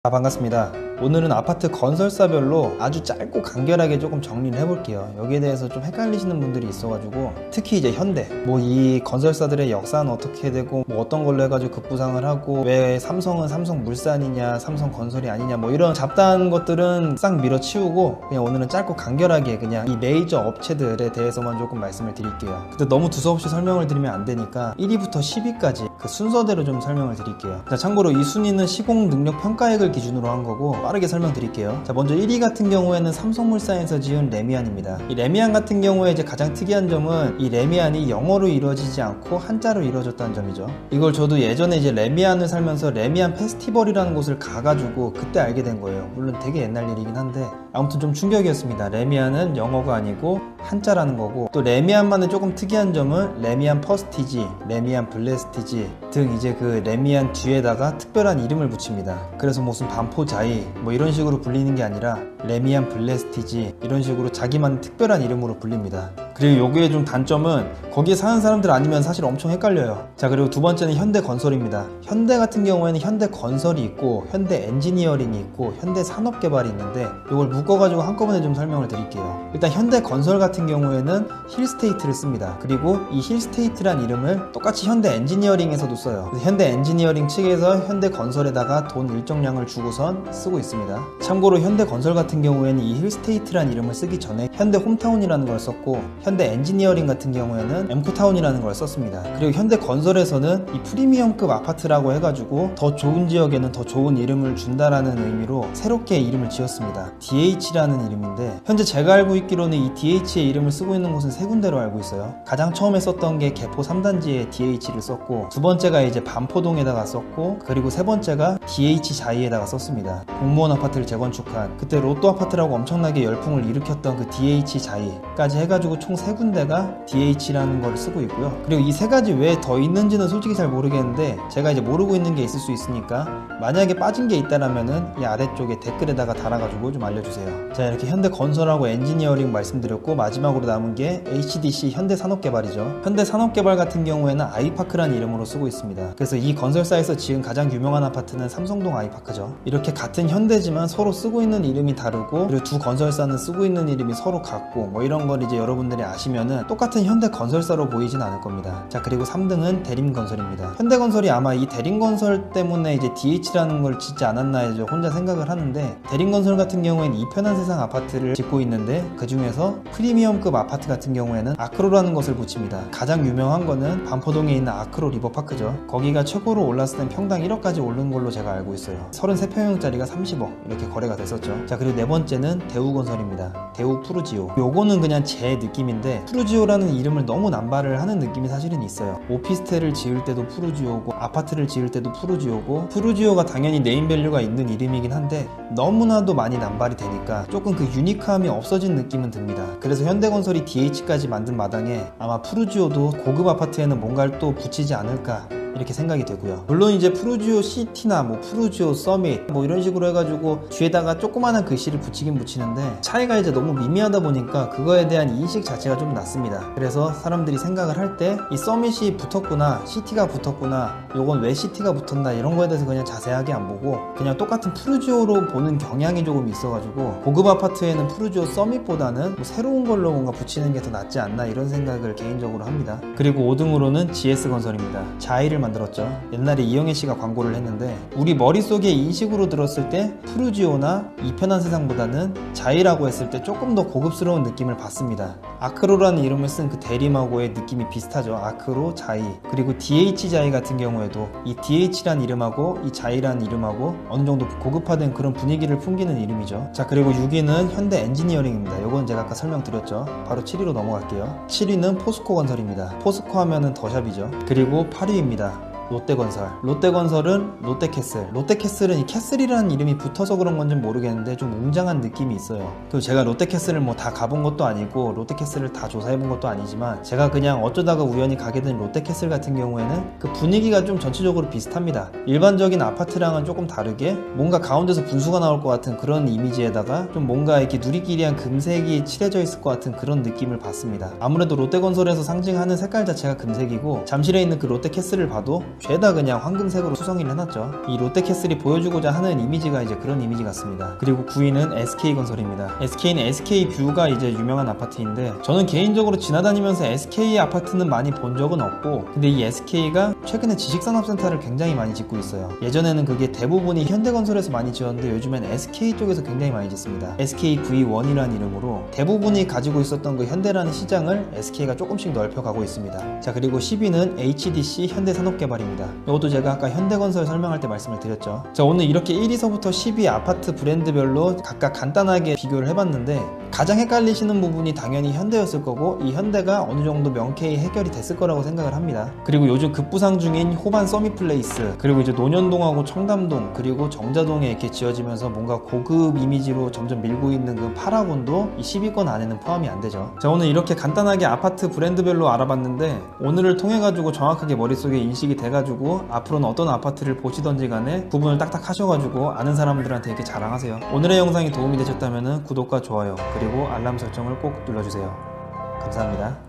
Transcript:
반갑습니다. 오늘은 아파트 건설사별로 아주 짧고 간결하게 조금 정리를 해볼게요. 여기에 대해서 좀 헷갈리시는 분들이 있어가지고, 특히 이제 현대 이 건설사들의 역사는 어떻게 되고 어떤 걸로 해가지고 급부상을 하고, 왜 삼성은 삼성물산이냐 삼성건설이 아니냐 이런 잡다한 것들은 싹 밀어치우고, 그냥 오늘은 짧고 간결하게 그냥 이 메이저 업체들에 대해서만 조금 말씀을 드릴게요. 근데 너무 두서없이 설명을 드리면 안 되니까 1위부터 10위까지 그 순서대로 좀 설명을 드릴게요. 자, 참고로 이 순위는 시공 능력 평가액을 기준으로 한 거고, 빠르게 설명드릴게요. 자, 먼저 1위 같은 경우에는 삼성물산에서 지은 레미안입니다. 이 레미안 같은 경우에 이제 가장 특이한 점은 이 레미안이 영어로 이루어지지 않고 한자로 이루어졌다는 점이죠. 이걸 저도 예전에 이제 레미안을 살면서 레미안 페스티벌이라는 곳을 가가지고 그때 알게 된 거예요. 물론 되게 옛날 일이긴 한데 아무튼 좀 충격이었습니다. 레미안은 영어가 아니고 한자라는 거고, 또 레미안만의 조금 특이한 점은 레미안 퍼스티지, 레미안 블레스티지 등 이제 그 레미안 뒤에다가 특별한 이름을 붙입니다. 그래서 무슨 반포자이 이런 식으로 불리는 게 아니라 레미안 블레스티지 이런 식으로 자기만 특별한 이름으로 불립니다. 그리고 여기에 좀 단점은 거기에 사는 사람들 아니면 사실 엄청 헷갈려요. 자, 그리고 두 번째는 현대건설입니다. 현대 같은 경우에는 현대건설이 있고 현대엔지니어링이 있고 현대산업개발이 있는데 이걸 묶어가지고 한꺼번에 좀 설명을 드릴게요. 일단 현대건설 같은 경우에는 힐스테이트를 씁니다. 그리고 이 힐스테이트란 이름을 똑같이 현대엔지니어링에서도 써요. 현대엔지니어링 측에서 현대건설에다가 돈 일정량을 주고선 쓰고 있습니다. 참고로 현대건설 같은 경우에는 이 힐스테이트란 이름을 쓰기 전에 현대홈타운이라는 걸 썼고, 현대엔지니어링 같은 경우에는 엠코타운이라는 걸 썼습니다. 그리고 현대건설에서는 이 프리미엄급 아파트라고 해가지고 더 좋은 지역에는 더 좋은 이름을 준다라는 의미로 새롭게 이름을 지었습니다. DH라는 이름인데, 현재 제가 알고 있기로는 이 DH의 이름을 쓰고 있는 곳은 세 군데로 알고 있어요. 가장 처음에 썼던 게 개포 3단지에 DH를 썼고, 두 번째가 이제 반포동에다가 썼고, 그리고 세 번째가 DH 자이에다가 썼습니다. 공무원 아파트를 재건축한, 그때 로또 아파트라고 엄청나게 열풍을 일으켰던 그 DH 자이까지 해가지고 총 세 군데가 DH라는 걸 쓰고 있고요. 그리고 이 세 가지 왜 더 있는지는 솔직히 잘 모르겠는데, 제가 이제 모르고 있는 게 있을 수 있으니까 만약에 빠진 게 있다라면은 이 아래쪽에 댓글에다가 달아가지고 좀 알려주세요. 자, 이렇게 현대건설하고 엔지니어링 말씀드렸고, 마지막으로 남은 게 HDC 현대산업개발이죠. 현대산업개발 같은 경우에는 아이파크라는 이름으로 쓰고 있습니다. 그래서 이 건설사에서 지은 가장 유명한 아파트는 삼성동 아이파크죠. 이렇게 같은 현대지만 서로 쓰고 있는 이름이 다르고, 그리고 두 건설사는 쓰고 있는 이름이 서로 같고 이런 걸 이제 여러분들이 아시면은 똑같은 현대건설사로 보이진 않을 겁니다. 자, 그리고 3등은 대림건설입니다. 현대건설이 아마 이 대림건설 때문에 이제 DH라는 걸 짓지 않았나 이제 혼자 생각을 하는데, 대림건설 같은 경우에는 이편한 세상 아파트를 짓고 있는데, 그 중에서 프리미엄급 아파트 같은 경우에는 아크로라는 것을 붙입니다. 가장 유명한 거는 반포동에 있는 아크로 리버파크죠. 거기가 최고로 올랐을 땐 평당 1억까지 오른 걸로 제가 알고 있어요. 33평형짜리가 30억 이렇게 거래가 됐었죠. 자, 그리고 네 번째는 대우건설입니다. 대우 푸르지오. 요거는 그냥 제 느낌인데, 푸르지오라는 이름을 너무 남발을 하는 느낌이 사실은 있어요. 오피스텔을 지을 때도 푸르지오고 아파트를 지을 때도 푸르지오고, 푸르지오가 당연히 네임밸류가 있는 이름이긴 한데 너무나도 많이 남발이 되니까 조금 그 유니크함이 없어진 느낌은 듭니다. 그래서 현대건설이 DH까지 만든 마당에 아마 푸르지오도 고급 아파트에는 뭔가를 또 붙이지 않을까 이렇게 생각이 되고요. 물론 이제 푸르지오 시티나 푸르지오 서밋 이런 식으로 해가지고 뒤에다가 조그마한 글씨를 붙이긴 붙이는데, 차이가 이제 너무 미미하다 보니까 그거에 대한 인식 자체가 좀 낮습니다. 그래서 사람들이 생각을 할 때 이 서밋이 붙었구나, 시티가 붙었구나, 요건 왜 시티가 붙었나 이런 거에 대해서 그냥 자세하게 안 보고 그냥 똑같은 푸르지오로 보는 경향이 조금 있어가지고, 고급 아파트에는 푸르지오 서밋보다는 새로운 걸로 뭔가 붙이는 게 더 낫지 않나 이런 생각을 개인적으로 합니다. 그리고 5등으로는 GS건설입니다. 자이를 만들었죠. 옛날에 이영애 씨가 광고를 했는데, 우리 머릿속에 인식으로 들었을 때 푸르지오나 이편한 세상보다는 자이라고 했을 때 조금 더 고급스러운 느낌을 받습니다. 아크로라는 이름을 쓴 그 대림하고의 느낌이 비슷하죠. 아크로, 자이. 그리고 DH 자이 같은 경우에도 이 DH란 이름하고 이 자이란 이름하고 어느 정도 고급화된 그런 분위기를 풍기는 이름이죠. 자, 그리고 6위는 현대 엔지니어링입니다. 요건 제가 아까 설명드렸죠. 바로 7위로 넘어갈게요. 7위는 포스코 건설입니다. 포스코 하면은 더샵이죠. 그리고 8위입니다. 롯데건설. 롯데건설은 롯데캐슬. 롯데캐슬은 이 캐슬이라는 이름이 붙어서 그런 건지 모르겠는데 좀 웅장한 느낌이 있어요. 그리고 제가 롯데캐슬을 다 가본 것도 아니고 롯데캐슬을 다 조사해본 것도 아니지만, 제가 그냥 어쩌다가 우연히 가게 된 롯데캐슬 같은 경우에는 그 분위기가 좀 전체적으로 비슷합니다. 일반적인 아파트랑은 조금 다르게 뭔가 가운데서 분수가 나올 것 같은 그런 이미지에다가 좀 뭔가 이렇게 누리끼리한 금색이 칠해져 있을 것 같은 그런 느낌을 받습니다. 아무래도 롯데건설에서 상징하는 색깔 자체가 금색이고, 잠실에 있는 그 롯데캐슬을 봐도 죄다 그냥 황금색으로 수성이를 해놨죠. 이 롯데캐슬이 보여주고자 하는 이미지가 이제 그런 이미지 같습니다. 그리고 9위는 SK건설입니다. SK는 SK뷰가 이제 유명한 아파트인데 저는 개인적으로 지나다니면서 SK 아파트는 많이 본 적은 없고, 근데 이 SK가 최근에 지식산업센터를 굉장히 많이 짓고 있어요. 예전에는 그게 대부분이 현대건설에서 많이 지었는데 요즘엔 SK 쪽에서 굉장히 많이 짓습니다. SKV1이라는 이름으로 대부분이 가지고 있었던 그 현대라는 시장을 SK가 조금씩 넓혀가고 있습니다. 자, 그리고 10위는 HDC 현대산업개발입니다. 이것도 제가 아까 현대건설 설명할 때 말씀을 드렸죠. 자, 오늘 이렇게 1위서부터 10위 아파트 브랜드별로 각각 간단하게 비교를 해봤는데, 가장 헷갈리시는 부분이 당연히 현대였을 거고, 이 현대가 어느 정도 명쾌히 해결이 됐을 거라고 생각을 합니다. 그리고 요즘 급부상 중인 호반 서밋플레이스, 그리고 이제 논현동하고 청담동, 그리고 정자동에 이렇게 지어지면서 뭔가 고급 이미지로 점점 밀고 있는 그 파라곤도 이 10위권 안에는 포함이 안 되죠. 자, 오늘 이렇게 간단하게 아파트 브랜드별로 알아봤는데, 오늘을 통해 가지고 정확하게 머릿속에 인식이 돼 가지고 앞으로는 어떤 아파트를 보시던지 간에 구분을 딱딱 하셔가지고 아는 사람들한테 이렇게 자랑하세요. 오늘의 영상이 도움이 되셨다면 구독과 좋아요 그리고 알람 설정을 꼭 눌러주세요. 감사합니다.